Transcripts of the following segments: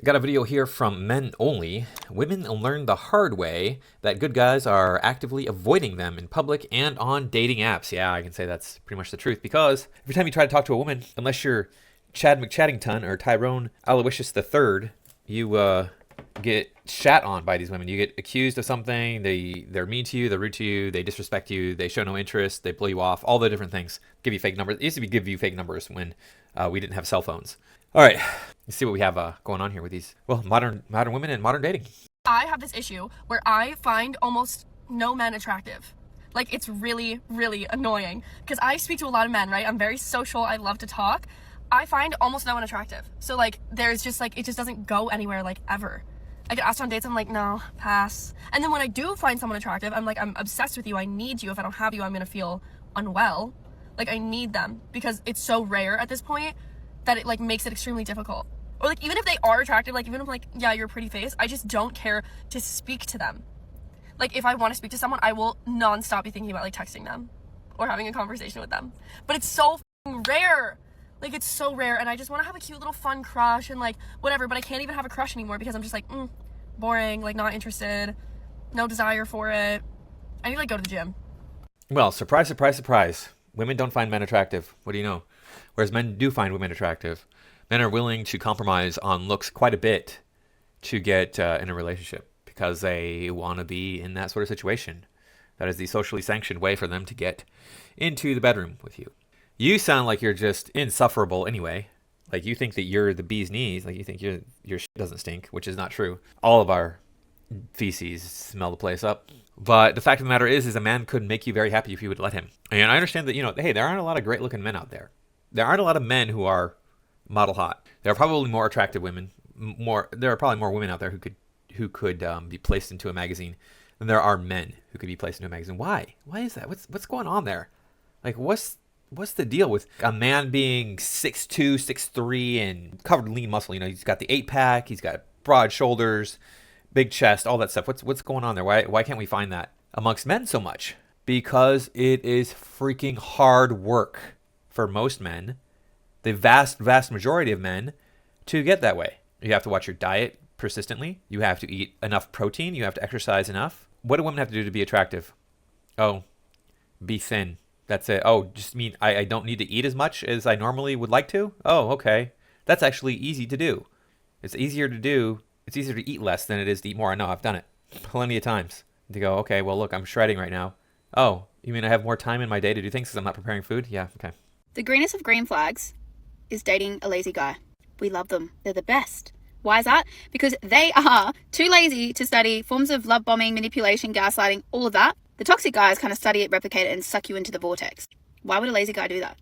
I got a video here from Men Only. Women learn the hard way that good guys are actively avoiding them in public and on dating apps. Yeah, I can say that's pretty much the truth because every time you try to talk to a woman, unless you're Chad McChattington or Tyrone Aloysius III, you get shat on by these women. You get accused of something. They're mean to you. They're rude to you. They disrespect you. They show no interest. They blow you off. All the different things. Give you fake numbers. It used to be give you fake numbers when we didn't have cell phones. All right, let's see what we have going on here with these modern women and modern dating. I have this issue where I find almost no men attractive. Like, it's really, really annoying because I speak to a lot of men, right? I'm very social. I love to talk. I find almost no one attractive. So like, there's just like, it just doesn't go anywhere, like, ever. I get asked on dates, I'm like, no, pass. And then when I do find someone attractive, I'm like, I'm obsessed with you. I need you. If I don't have you, I'm gonna feel unwell. Like, I need them because it's so rare at this point that it like makes it extremely difficult. Or like, even if they are attractive, like even if like, yeah, you're a pretty face, I just don't care to speak to them. Like, if I want to speak to someone, I will nonstop be thinking about like texting them or having a conversation with them. But it's so rare. Like, it's so rare, and I just want to have a cute little fun crush and like whatever, but I can't even have a crush anymore because I'm just like, boring, like not interested, no desire for it. I need to like go to the gym. Well, surprise, surprise, surprise. Women don't find men attractive. What do you know? Whereas men do find women attractive. Men are willing to compromise on looks quite a bit to get in a relationship because they want to be in that sort of situation. That is the socially sanctioned way for them to get into the bedroom with you. You sound like you're just insufferable anyway. Like, you think that you're the bee's knees. Like, you think your shit doesn't stink, which is not true. All of our feces smell the place up. But the fact of the matter is a man could make you very happy if you would let him. And I understand that, hey, there aren't a lot of great looking men out there. There aren't a lot of men who are model hot. There are probably more attractive women. There are probably more women out there who could be placed into a magazine than there are men who could be placed into a magazine. Why? Why is that? What's going on there? Like, what's the deal with a man being 6'2", 6'3", and covered in lean muscle? He's got the 8-pack. He's got broad shoulders, big chest, all that stuff. What's going on there? Why can't we find that amongst men so much? Because it is freaking hard work for most men, the vast majority of men, to get that way. You have to watch your diet persistently. You have to eat enough protein. You have to exercise enough. What do women have to do to be attractive? Oh, be thin. That's it. Oh, just mean I don't need to eat as much as I normally would like to? Oh, okay. That's actually easy to do. It's easier to eat less than it is to eat more. I know, I've done it plenty of times. To go, okay, well, look, I'm shredding right now. Oh, you mean I have more time in my day to do things because I'm not preparing food? Yeah, okay. The greenest of green flags is dating a lazy guy. We love them. They're the best. Why is that? Because they are too lazy to study forms of love bombing, manipulation, gaslighting, all of that. The toxic guys kind of study it, replicate it, and suck you into the vortex. Why would a lazy guy do that?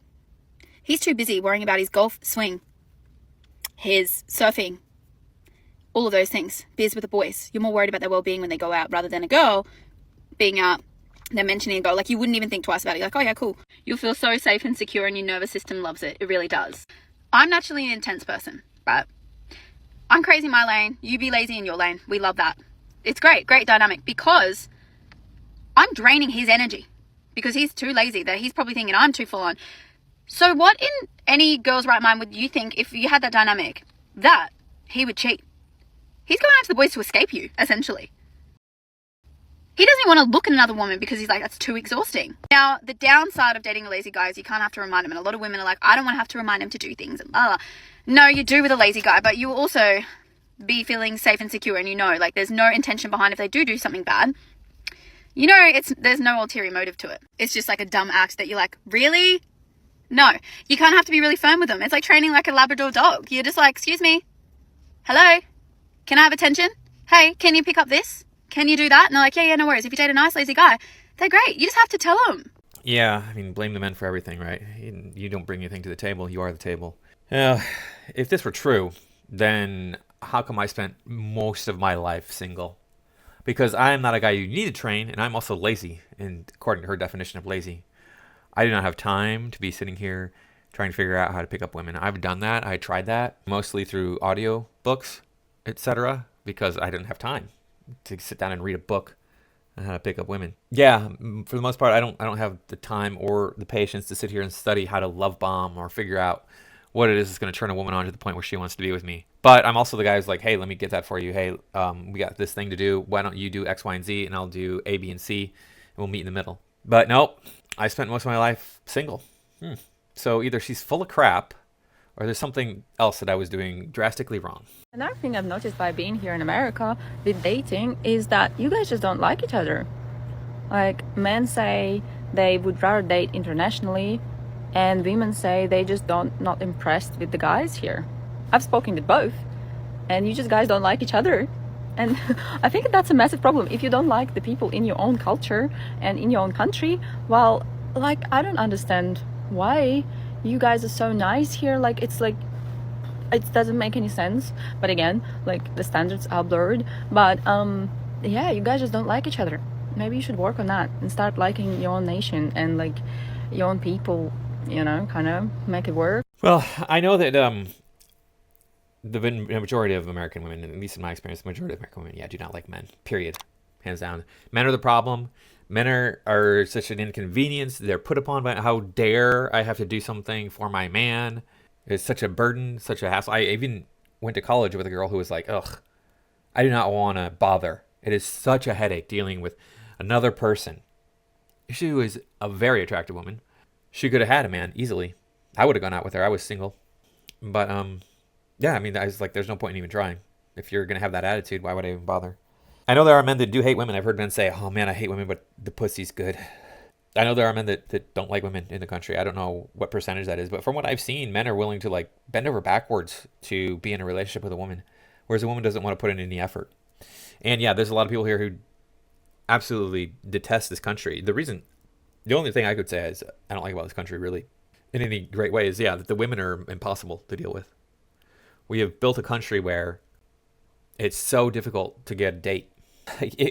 He's too busy worrying about his golf swing, his surfing, all of those things. Beers with the boys. You're more worried about their well-being when they go out rather than a girl being out. They're mentioning a girl. Like, you wouldn't even think twice about it. You're like, oh yeah, cool. You'll feel so safe and secure and your nervous system loves it. It really does. I'm naturally an intense person, right? I'm crazy in my lane. You be lazy in your lane. We love that. It's great. Great dynamic because I'm draining his energy because he's too lazy that he's probably thinking I'm too full on. So what in any girl's right mind would you think if you had that dynamic that he would cheat? He's going out to the boys to escape you, essentially. He doesn't want to look at another woman because he's like, that's too exhausting. Now, the downside of dating a lazy guy is you can't have to remind him. And a lot of women are like, I don't want to have to remind him to do things. And blah, blah. No, you do with a lazy guy, but you will also be feeling safe and secure. And like there's no intention behind if they do something bad. There's no ulterior motive to it. It's just like a dumb act that you're like, really? No, you can't have to be really firm with them. It's like training like a Labrador dog. You're just like, excuse me. Hello? Can I have attention? Hey, can you pick up this? Can you do that? And they're like, yeah, no worries. If you date a nice, lazy guy, they're great. You just have to tell them. Yeah, I mean, blame the men for everything, right? You don't bring anything to the table. You are the table. If this were true, then how come I spent most of my life single? Because I am not a guy you need to train, and I'm also lazy, and according to her definition of lazy. I do not have time to be sitting here trying to figure out how to pick up women. I've done that. I tried that, mostly through audio books, etc., because I didn't have time to sit down and read a book on how to pick up women. Yeah, for the most part, I don't have the time or the patience to sit here and study how to love bomb or figure out what it is going to turn a woman on to the point where she wants to be with me. But I'm also the guy who's like, hey, let me get that for you. Hey, we got this thing to do. Why don't you do X, Y, and Z, and I'll do A, B, and C, and we'll meet in the middle. But nope, I spent most of my life single. So either she's full of crap, or there's something else that I was doing drastically wrong. Another thing I've noticed by being here in America with dating is that you guys just don't like each other. Like, men say they would rather date internationally, and women say they just not impressed with the guys here. I've spoken with both, and you just guys don't like each other. And I think that's a massive problem. If you don't like the people in your own culture and in your own country, well, like, I don't understand why you guys are so nice here. Like, it's like, it doesn't make any sense. But again, like, the standards are blurred. But yeah, you guys just don't like each other. Maybe you should work on that and start liking your own nation and like your own people, you know, kind of make it work. Well, I know that the majority of American women, at least in my experience, the majority of American women, yeah, do not like men, period. Hands down. Men are the problem. Men are such an inconvenience. They're put upon by, how dare I have to do something for my man. It's such a burden, such a hassle. I even went to college with a girl who was like, ugh, I do not want to bother. It is such a headache dealing with another person. She was a very attractive woman. She could have had a man easily. I would have gone out with her. I was single. But yeah, I mean, I was like, there's no point in even trying. If you're going to have that attitude, why would I even bother? I know there are men that do hate women. I've heard men say, oh man, I hate women, but the pussy's good. I know there are men that don't like women in the country. I don't know what percentage that is, but from what I've seen, men are willing to like bend over backwards to be in a relationship with a woman, whereas a woman doesn't want to put in any effort. And yeah, there's a lot of people here who absolutely detest this country. The only thing I could say is I don't like about this country really in any great way is, yeah, that the women are impossible to deal with. We have built a country where it's so difficult to get a date.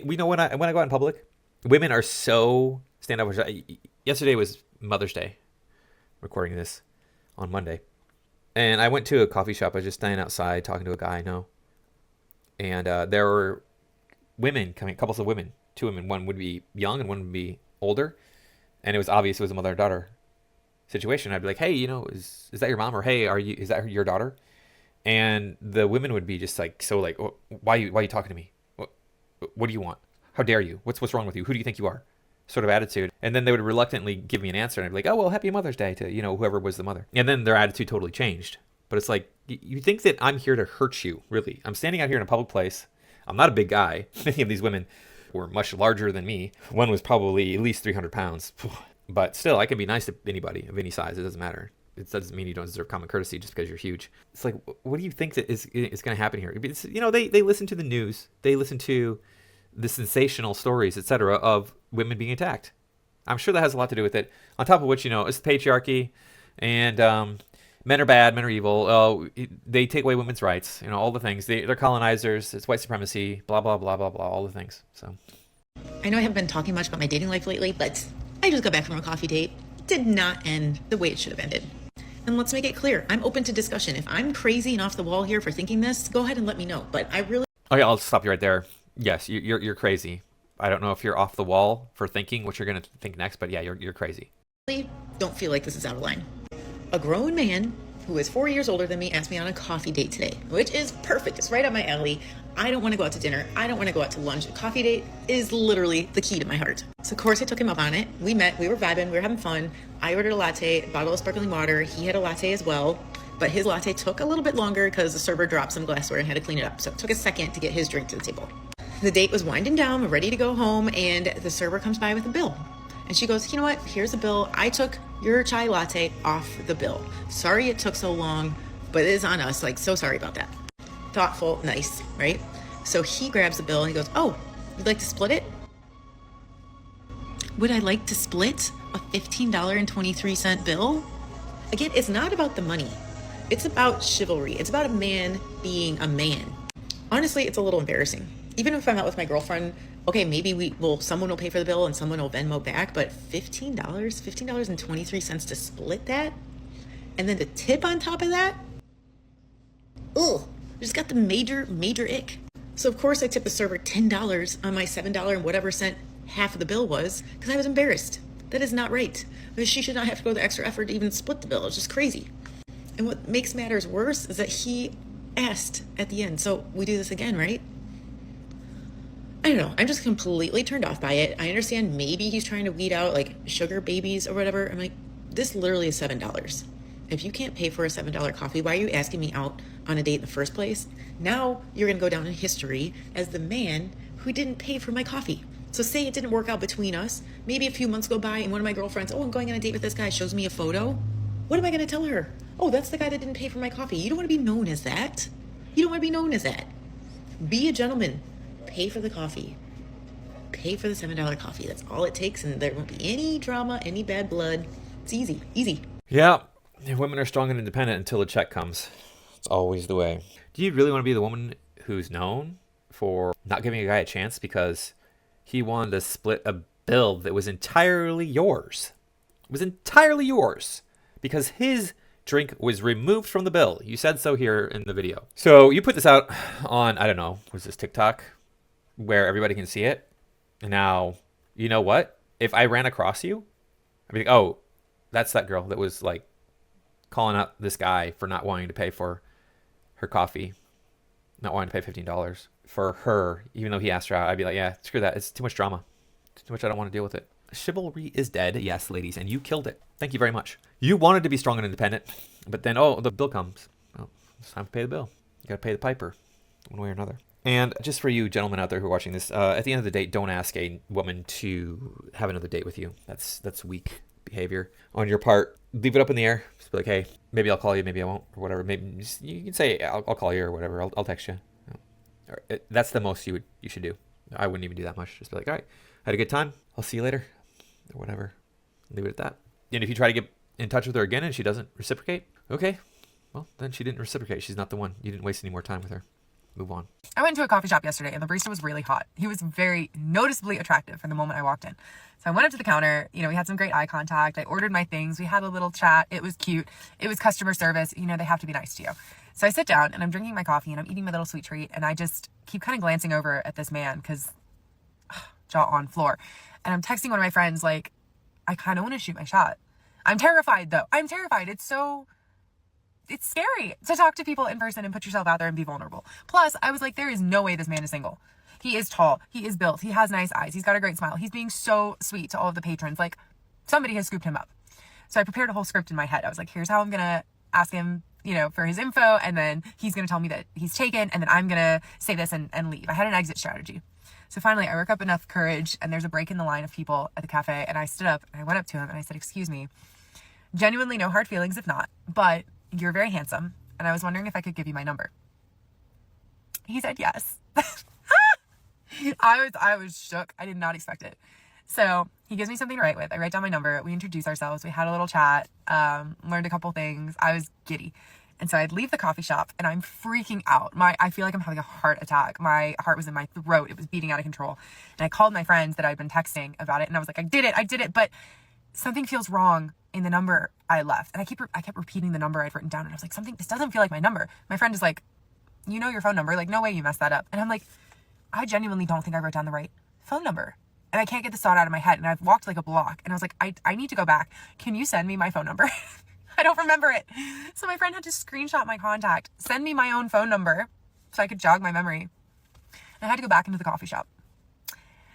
We know when I go out in public, women are so standoffish. Yesterday was Mother's Day, recording this on Monday. And I went to a coffee shop. I was just standing outside talking to a guy I know. And there were women coming, couples of women, two women. One would be young and one would be older. And it was obvious it was a mother-daughter situation. I'd be like, hey, you know, is that your mom? Or hey, is that your daughter? And the women would be just like, so like, why are you talking to me? What do you want? How dare you? What's wrong with you? Who do you think you are? Sort of attitude. And then they would reluctantly give me an answer. And I'd be like, oh, well, happy Mother's Day to, you know, whoever was the mother. And then their attitude totally changed. But it's like, you think that I'm here to hurt you, really. I'm standing out here in a public place. I'm not a big guy. Many of these women were much larger than me. One was probably at least 300 pounds. But still, I can be nice to anybody of any size. It doesn't matter. It doesn't mean you don't deserve common courtesy just because you're huge. It's like, what do you think that is going to happen here? It's, you know, they listen to the news. They listen to the sensational stories, etc., of women being attacked. I'm sure that has a lot to do with it. On top of which, you know, it's the patriarchy, and men are bad, men are evil. They take away women's rights. You know, all the things. They're colonizers. It's white supremacy. Blah blah blah blah blah. All the things. So, I know I haven't been talking much about my dating life lately, but I just got back from a coffee date. It did not end the way it should have ended. And let's make it clear, I'm open to discussion. If I'm crazy and off the wall here for thinking this, go ahead and let me know. But I really... Okay, I'll stop you right there. Yes, you're crazy. I don't know if you're off the wall for thinking what you're going to think next, but yeah, you're crazy. Don't feel like this is out of line. A grown man who is 4 years older than me asked me on a coffee date today, which is perfect. It's right up my alley. I don't want to go out to dinner. I don't want to go out to lunch. A coffee date is literally the key to my heart. So of course I took him up on it. We met, we were vibing, we were having fun. I ordered a latte, a bottle of sparkling water. He had a latte as well, but his latte took a little bit longer because the server dropped some glassware and had to clean it up. So it took a second to get his drink to the table. The date was winding down, we're ready to go home, and the server comes by with a bill. And she goes, you know what, here's a bill. I took your chai latte off the bill. Sorry it took so long, but it is on us. Like, so sorry about that. Thoughtful, nice, right? So he grabs the bill and he goes, oh, you'd like to split it? Would I like to split a $15.23 bill? Again, it's not about the money. It's about chivalry. It's about a man being a man. Honestly, it's a little embarrassing. Even if I'm out with my girlfriend, okay, maybe someone will pay for the bill and someone will Venmo back, but $15.23 to split that? And then the tip on top of that? Ugh, just got the major ick. So of course I tipped the server $10 on my $7 and whatever cent half of the bill was, because I was embarrassed. That is not right. Because she should not have to go the extra effort to even split the bill. It's just crazy. And what makes matters worse is that he asked at the end. So we do this again, right? I don't know. I'm just completely turned off by it. I understand maybe he's trying to weed out like sugar babies or whatever. I'm like, this literally is $7. If you can't pay for a $7 coffee, why are you asking me out on a date in the first place? Now you're going to go down in history as the man who didn't pay for my coffee. So say it didn't work out between us. Maybe a few months go by and one of my girlfriends, oh, I'm going on a date with this guy, shows me a photo. What am I going to tell her? Oh, that's the guy that didn't pay for my coffee. You don't want to be known as that. You don't want to be known as that. Be a gentleman. Pay for the coffee. Pay for the $7 coffee. That's all it takes, and there won't be any drama, any bad blood. It's easy. Easy. Yeah. Women are strong and independent until the check comes. It's always the way. Do you really want to be the woman who's known for not giving a guy a chance because he wanted to split a bill that was entirely yours? It was entirely yours because his drink was removed from the bill. You said so here in the video. So you put this out on, I don't know, was this TikTok where everybody can see it? And now, you know what? If I ran across you, I'd be like, oh, that's that girl that was like calling out this guy for not wanting to pay for her coffee, not wanting to pay $15 for her, even though he asked her out. I'd be like, yeah, screw that. It's too much drama. It's too much. I don't want to deal with it. Chivalry is dead. Yes, ladies. And you killed it. Thank you very much. You wanted to be strong and independent, but then, oh, the bill comes. Well, it's time to pay the bill. You got to pay the piper one way or another. And just for you gentlemen out there who are watching this, at the end of the date, don't ask a woman to have another date with you. That's weak behavior on your part. Leave it up in the air. Just be like, hey, maybe I'll call you, maybe I won't, or whatever. Maybe just, you can say I'll call you or whatever. I'll text you. That's the most you should do. I wouldn't even do that much. Just be like, all right, had a good time. I'll see you later, or whatever. Leave it at that. And if you try to get in touch with her again and she doesn't reciprocate, okay, well then she didn't reciprocate. She's not the one. You didn't waste any more time with her. Move on. I went to a coffee shop yesterday and the barista was really hot. He was very noticeably attractive from the moment I walked in. So I went up to the counter, we had some great eye contact. I ordered my things. We had a little chat. It was cute. It was customer service. They have to be nice to you. So I sit down and I'm drinking my coffee and I'm eating my little sweet treat. And I just keep kind of glancing over at this man because jaw on floor. And I'm texting one of my friends, like, I kind of want to shoot my shot. I'm terrified though. I'm terrified. It's scary to talk to people in person and put yourself out there and be vulnerable. Plus, I was like, there is no way this man is single. He is tall. He is built. He has nice eyes. He's got a great smile. He's being so sweet to all of the patrons. Like, somebody has scooped him up. So I prepared a whole script in my head. I was like, here's how I'm going to ask him, for his info. And then he's going to tell me that he's taken. And then I'm going to say this and leave. I had an exit strategy. So finally, I work up enough courage and there's a break in the line of people at the cafe. And I stood up and I went up to him and I said, excuse me, genuinely no hard feelings if not, but you're very handsome, and I was wondering if I could give you my number. He said yes. I was shook. I did not expect it. So he gives me something to write with. I write down my number. We introduce ourselves. We had a little chat, learned a couple things. I was giddy. And so I'd leave the coffee shop and I'm freaking out. I feel like I'm having a heart attack. My heart was in my throat. It was beating out of control. And I called my friends that I'd been texting about it. And I was like, I did it. But something feels wrong in the number I left. And I kept repeating the number I'd written down. And I was like, this doesn't feel like my number. My friend is like, you know your phone number. Like, no way you messed that up. And I'm like, I genuinely don't think I wrote down the right phone number. And I can't get this thought out of my head. And I've walked like a block. And I was like, I need to go back. Can you send me my phone number? I don't remember it. So my friend had to screenshot my contact, send me my own phone number so I could jog my memory. And I had to go back into the coffee shop.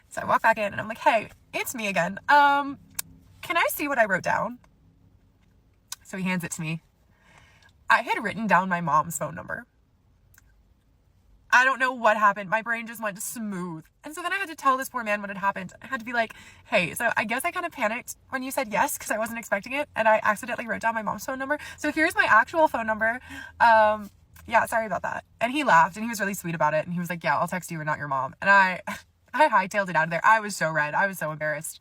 So I walk back in and I'm like, hey, it's me again. Can I see what I wrote down? So he hands it to me. I had written down my mom's phone number. I don't know what happened. My brain just went smooth. And so then I had to tell this poor man what had happened. I had to be like, hey, so I guess I kind of panicked when you said yes because I wasn't expecting it. And I accidentally wrote down my mom's phone number. So here's my actual phone number. Yeah, sorry about that. And he laughed and he was really sweet about it. And he was like, yeah, I'll text you and not your mom. And I hightailed it out of there. I was so red. I was so embarrassed.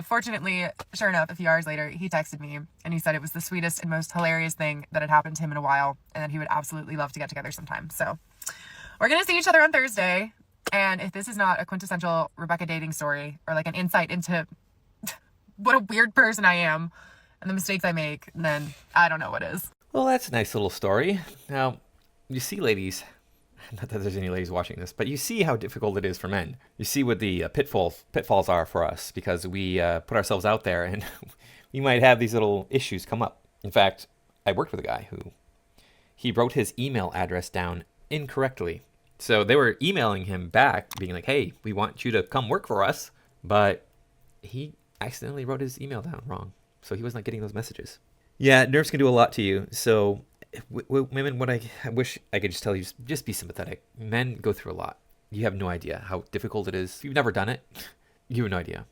Fortunately, sure enough, a few hours later, he texted me and he said it was the sweetest and most hilarious thing that had happened to him in a while. And that he would absolutely love to get together sometime. So we're going to see each other on Thursday. And if this is not a quintessential Rebecca dating story or like an insight into what a weird person I am and the mistakes I make, then I don't know what is. Well, that's a nice little story. Now, you see, ladies, not that there's any ladies watching this, but you see how difficult it is for men. You see what the pitfalls are for us because we put ourselves out there and we might have these little issues come up. In fact, I worked with a guy who he wrote his email address down incorrectly. So they were emailing him back being like, hey, we want you to come work for us. But he accidentally wrote his email down wrong. So he was not getting those messages. Yeah, nerves can do a lot to you. So women, what I wish I could just tell you, just be sympathetic. Men go through a lot. You have no idea how difficult it is. If you've never done it, you have no idea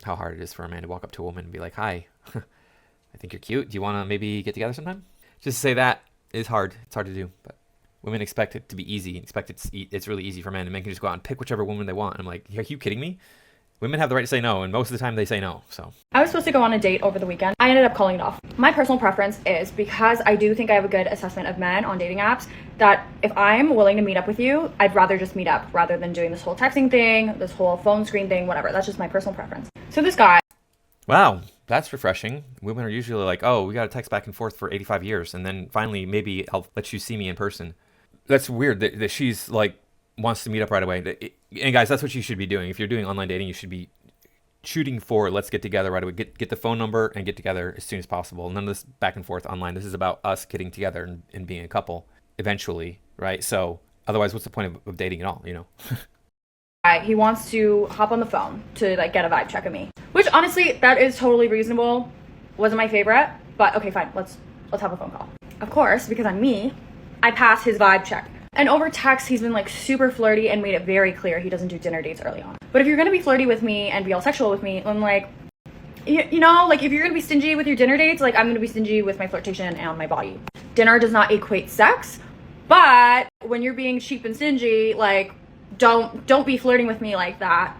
how hard it is for a man to walk up to a woman and be like, hi, I think you're cute. Do you want to maybe get together sometime? Just say that is hard. It's hard to do. But women expect it to be easy. Expect it's really easy for men. And men can just go out and pick whichever woman they want. And I'm like, are you kidding me? Women have the right to say no, and most of the time they say no, so. I was supposed to go on a date over the weekend. I ended up calling it off. My personal preference is, because I do think I have a good assessment of men on dating apps, that if I'm willing to meet up with you, I'd rather just meet up rather than doing this whole texting thing, this whole phone screen thing, whatever. That's just my personal preference. So this guy. Wow, that's refreshing. Women are usually like, oh, we got to text back and forth for 85 years, and then finally maybe I'll let you see me in person. That's weird that she's like, wants to meet up right away. And guys, that's what you should be doing. If you're doing online dating, you should be shooting for let's get together right away. Get the phone number and get together as soon as possible. None of this back and forth online. This is about us getting together and being a couple eventually, right? So otherwise, what's the point of dating at all, you know? He wants to hop on the phone to like get a vibe check of me, which honestly, that is totally reasonable. Wasn't my favorite, but okay, fine. Let's have a phone call. Of course, because I'm me, I pass his vibe check. And over text, he's been like super flirty and made it very clear he doesn't do dinner dates early on. But if you're gonna be flirty with me and be all sexual with me, I'm like, you know, like if you're gonna be stingy with your dinner dates, like I'm gonna be stingy with my flirtation and my body. Dinner does not equate sex, but when you're being cheap and stingy, like don't be flirting with me like that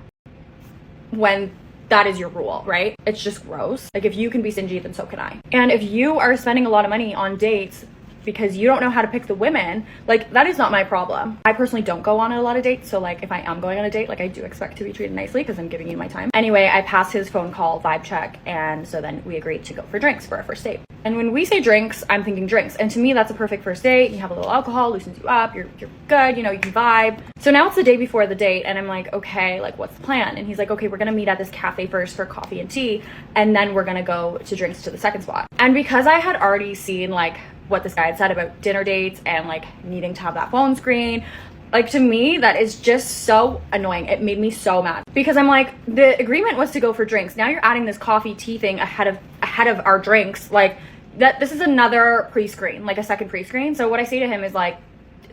when that is your rule, right? It's just gross. Like if you can be stingy, then so can I. And if you are spending a lot of money on dates because you don't know how to pick the women, like that is not my problem. I personally don't go on a lot of dates, so like if I am going on a date, like I do expect to be treated nicely because I'm giving you my time. Anyway, I passed his phone call vibe check, and so then we agreed to go for drinks for our first date. And when we say drinks, I'm thinking drinks, and to me that's a perfect first date. You have a little alcohol, loosens you up, you're good, you know, you can vibe. So now it's the day before the date, and I'm like, okay, like what's the plan? And he's like, okay, we're gonna meet at this cafe first for coffee and tea, and then we're gonna go to drinks to the second spot. And because I had already seen like what this guy had said about dinner dates and like needing to have that phone screen, like to me that is just so annoying. It made me so mad because I'm like, the agreement was to go for drinks. Now you're adding this coffee tea thing ahead of our drinks. Like that, this is another pre-screen, like a second pre-screen. So what I say to him is like,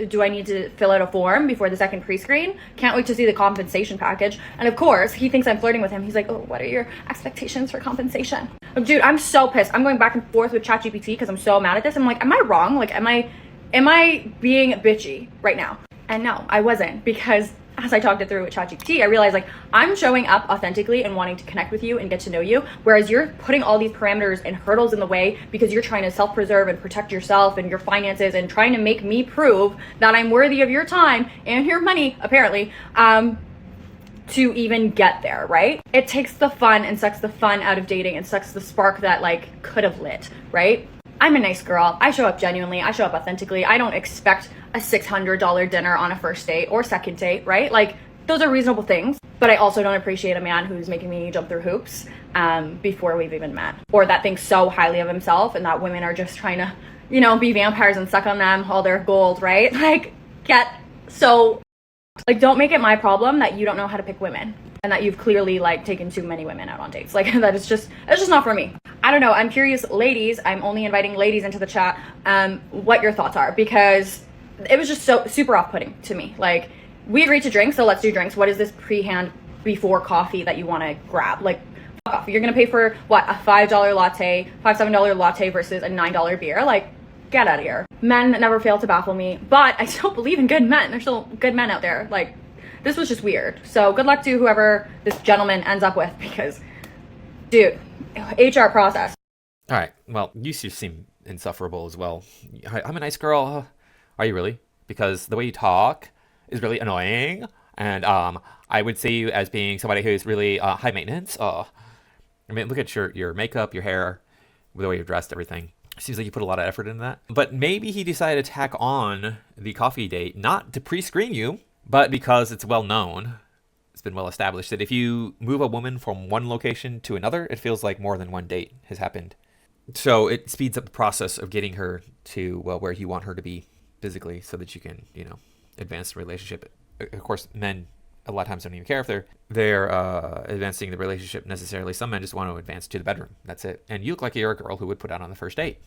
do I need to fill out a form before the second pre-screen? Can't wait to see the compensation package. And of course, he thinks I'm flirting with him. He's like, oh, what are your expectations for compensation? Dude, I'm so pissed. I'm going back and forth with ChatGPT because I'm so mad at this. I'm like, am I wrong? Like, am I being bitchy right now? And no, I wasn't, because as I talked it through with ChatGPT, I realized like I'm showing up authentically and wanting to connect with you and get to know you, whereas you're putting all these parameters and hurdles in the way because you're trying to self-preserve and protect yourself and your finances and trying to make me prove that I'm worthy of your time and your money, apparently, to even get there, right? It takes the fun and sucks the fun out of dating and sucks the spark that like could have lit, right? I'm a nice girl. I show up genuinely. I show up authentically. I don't expect a $600 dinner on a first date or second date, right? Like those are reasonable things, but I also don't appreciate a man who's making me jump through hoops before we've even met, or that thinks so highly of himself and that women are just trying to, you know, be vampires and suck on them all their gold, right? Like don't make it my problem that you don't know how to pick women and that you've clearly like taken too many women out on dates. Like that is just, it's just not for me. I don't know. I'm curious, ladies, I'm only inviting ladies into the chat, what your thoughts are, because it was just so super off-putting to me. Like we agreed to drinks, so let's do drinks. What is this pre-hand before coffee that you want to grab? Like fuck off. You're going to pay for what, a $5 latte, $7 latte versus a $9 beer? Like get out of here. Men never fail to baffle me, but I still believe in good men. There's still good men out there. Like this was just weird. So good luck to whoever this gentleman ends up with, because dude, HR process. All right. Well, you seem insufferable as well. I'm a nice girl. Are you really? Because the way you talk is really annoying. And I would see you as being somebody who's really high maintenance. I mean, look at your makeup, your hair, the way you're dressed, everything. Seems like you put a lot of effort into that. But maybe he decided to tack on the coffee date, not to pre-screen you, but because it's well known. It's been well established that if you move a woman from one location to another, it feels like more than one date has happened. So it speeds up the process of getting her to, well, where you want her to be physically, so that you can, advance the relationship. Of course, men a lot of times don't even care if they're advancing the relationship necessarily. Some men just want to advance to the bedroom. That's it. And you look like you're a girl who would put out on the first date.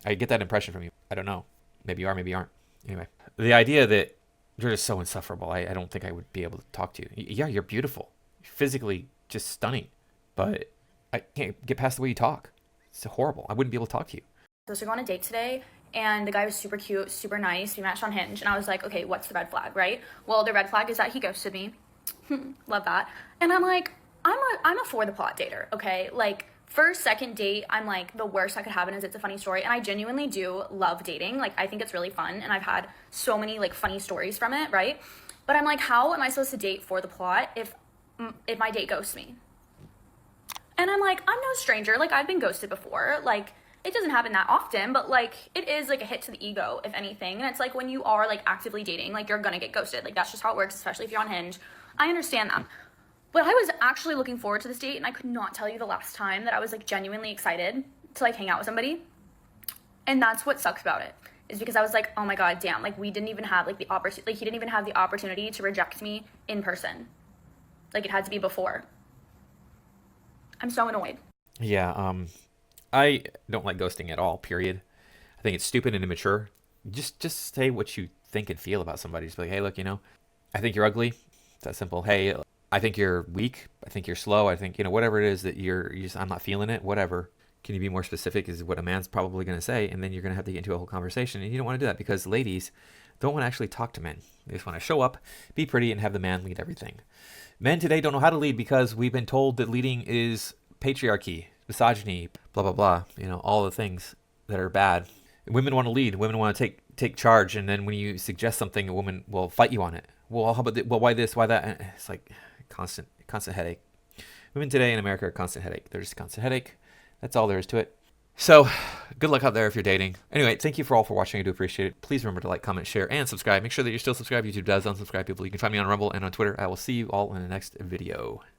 I get that impression from you. I don't know. Maybe you are, maybe you aren't. Anyway, the idea that you're just so insufferable, I don't think I would be able to talk to you. Yeah, you're beautiful. You're physically just stunning. But I can't get past the way you talk. It's horrible. I wouldn't be able to talk to you. So we go on a date today, and the guy was super cute, super nice. We matched on Hinge, and I was like, okay, what's the red flag, right? Well, the red flag is that he ghosted me. Love that. And I'm like, I'm a for the plot dater, okay? Like, first, second date, I'm like, the worst that could happen is it's a funny story. And I genuinely do love dating. Like, I think it's really fun, and I've had so many, like, funny stories from it, right? But I'm like, how am I supposed to date for the plot if my date ghosts me? And I'm like, I'm no stranger. Like, I've been ghosted before. Like, it doesn't happen that often, but, like, it is, like, a hit to the ego, if anything. And it's like, when you are, like, actively dating, like, you're gonna get ghosted. Like, that's just how it works, especially if you're on Hinge. I understand that. But I was actually looking forward to this date, and I could not tell you the last time that I was, like, genuinely excited to, like, hang out with somebody. And that's what sucks about it, is because I was like, oh my god, damn, like, we didn't even have, like, the opportunity, like, he didn't even have the opportunity to reject me in person. Like, it had to be before. I'm so annoyed. Yeah, I don't like ghosting at all, period. I think it's stupid and immature. Just say what you think and feel about somebody. Just be like, hey, look, I think you're ugly. It's that simple. Hey, I think you're weak. I think you're slow. I think, whatever it is that I'm not feeling it, whatever. Can you be more specific is what a man's probably going to say. And then you're going to have to get into a whole conversation. And you don't want to do that because ladies don't want to actually talk to men. They just want to show up, be pretty, and have the man lead everything. Men today don't know how to lead because we've been told that leading is patriarchy, misogyny, blah, blah, blah. All the things that are bad. Women want to lead. Women want to take charge. And then when you suggest something, a woman will fight you on it. Well, how about why this, why that? And it's like constant headache. Women today in America are constant headache. They're just a constant headache. That's all there is to it. So good luck out there if you're dating. Anyway, thank you all for watching. I do appreciate it. Please remember to like, comment, share, and subscribe. Make sure that you're still subscribed. YouTube does unsubscribe people. You can find me on Rumble and on Twitter. I will see you all in the next video.